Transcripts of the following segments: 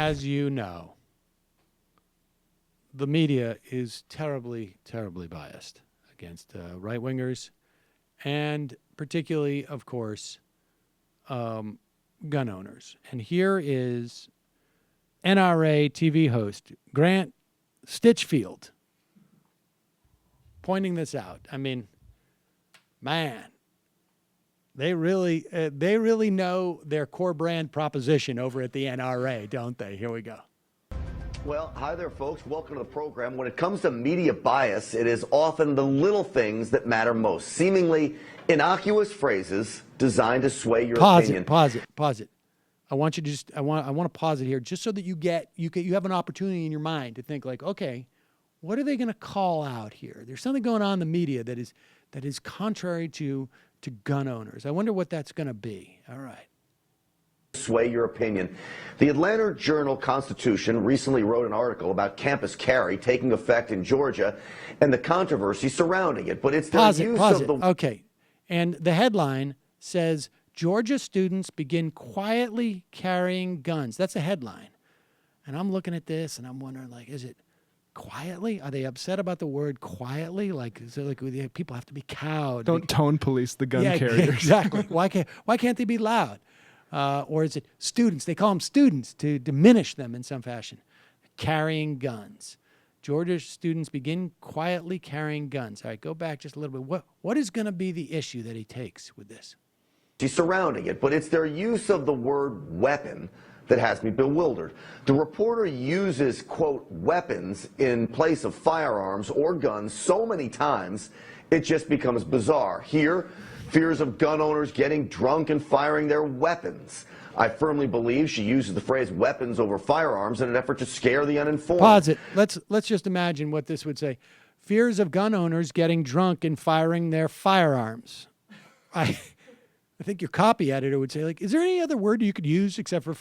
as you know, the media is terribly, terribly biased against right-wingers, and particularly, of course, gun owners. And here is NRA TV host Grant Stinchfield pointing this out. I mean, man, they really know their core brand proposition over at the NRA, don't they? Here we go. Well, hi there, folks. Welcome to the program. When it comes to media bias, it is often the little things that matter most. Seemingly innocuous phrases designed to sway your opinion. Pause it. I want you to I want to pause it here just so that you have an opportunity in your mind to think like, okay, what are they going to call out here? There's something going on in the media that is contrary to gun owners. I wonder what that's going to be. All right. Sway your opinion. The Atlanta Journal-Constitution recently wrote an article about campus carry taking effect in Georgia and the controversy surrounding it. But it's the use of the... Okay. And the headline says, Georgia students begin quietly carrying guns. That's a headline. And I'm looking at this and I'm wondering, like, is it quietly? Are they upset about the word quietly? Like, is it like people have to be cowed? Don't tone police the gun carriers. Exactly. Why can't they be loud? Or is it students? They call them students to diminish them in some fashion. Carrying guns. Georgia students begin quietly carrying guns. All right, go back just a little bit. What is going to be the issue that he takes with this? Surrounding it, but it's their use of the word weapon that has me bewildered. The reporter uses, quote, weapons in place of firearms or guns so many times, it just becomes bizarre. Here, fears of gun owners getting drunk and firing their weapons. I firmly believe she uses the phrase weapons over firearms in an effort to scare the uninformed. Pause it. Let's just imagine what this would say. Fears of gun owners getting drunk and firing their firearms. I think your copy editor would say, like, is there any other word you could use except for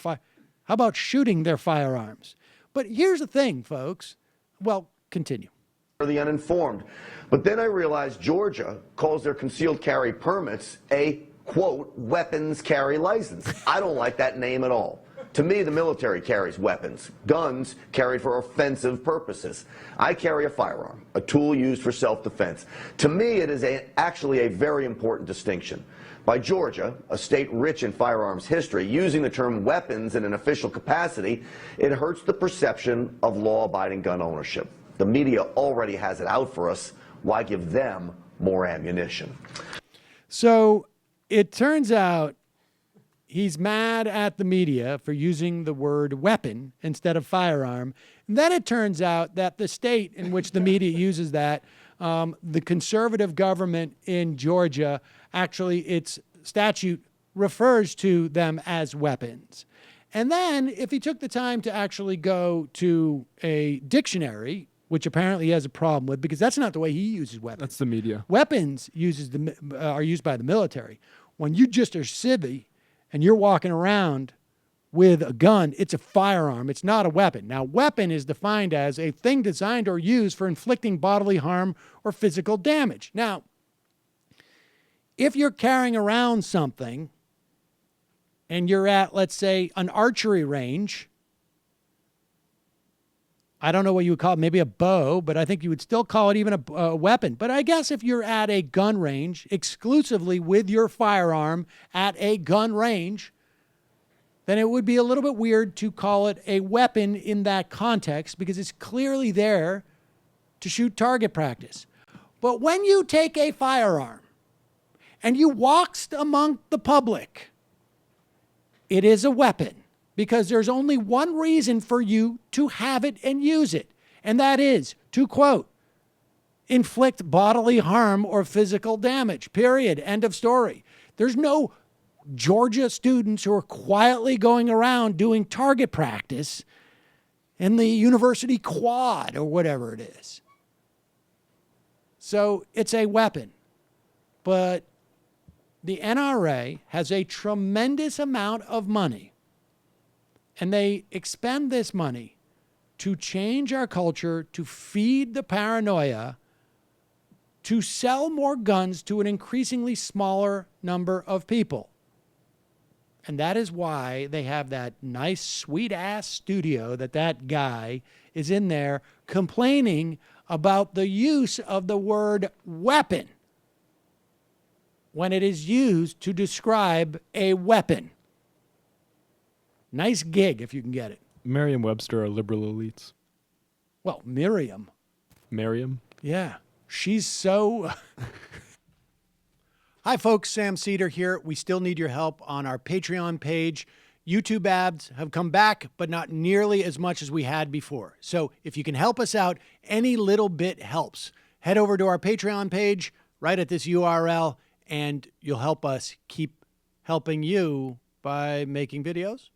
how about shooting their firearms? But here's the thing, folks. Well, continue. For the uninformed. But then I realized Georgia calls their concealed carry permits a, quote, weapons carry license. I don't like that name at all. To me, the military carries weapons, guns carried for offensive purposes. I carry a firearm, a tool used for self-defense. To me, it is actually a very important distinction. By Georgia, a state rich in firearms history, using the term weapons in an official capacity, it hurts the perception of law-abiding gun ownership. The media already has it out for us. Why give them more ammunition? So it turns out he's mad at the media for using the word weapon instead of firearm. And then it turns out that the state in which the media uses that, the conservative government in Georgia, actually its statute refers to them as weapons. And then if he took the time to actually go to a dictionary, which apparently he has a problem with, because that's not the way he uses weapons. That's the media. Weapons are used by the military. When you just are civvy and you're walking around with a gun, it's a firearm. It's not a weapon. Now, weapon is defined as a thing designed or used for inflicting bodily harm or physical damage. Now, if you're carrying around something and you're at, let's say, an archery range, I don't know what you would call it, maybe a bow, but I think you would still call it even a weapon. But I guess if you're at a gun range exclusively with your firearm at a gun range, then it would be a little bit weird to call it a weapon in that context because it's clearly there to shoot target practice. But when you take a firearm and you walk among the public, it is a weapon. Because there's only one reason for you to have it and use it, and that is to, quote, inflict bodily harm or physical damage, period, end of story. There's no Georgia students who are quietly going around doing target practice in the university quad or whatever it is. So it's a weapon, but the NRA has a tremendous amount of money. And they expend this money to change our culture, to feed the paranoia, to sell more guns to an increasingly smaller number of people. And that is why they have that nice, sweet-ass studio that guy is in there complaining about the use of the word weapon when it is used to describe a weapon. Nice gig if you can get it. Merriam-Webster are liberal elites. Well, Miriam. Merriam? Yeah. She's so... Hi, folks. Sam Seder here. We still need your help on our Patreon page. YouTube ads have come back, but not nearly as much as we had before. So if you can help us out, any little bit helps. Head over to our Patreon page right at this URL, and you'll help us keep helping you by making videos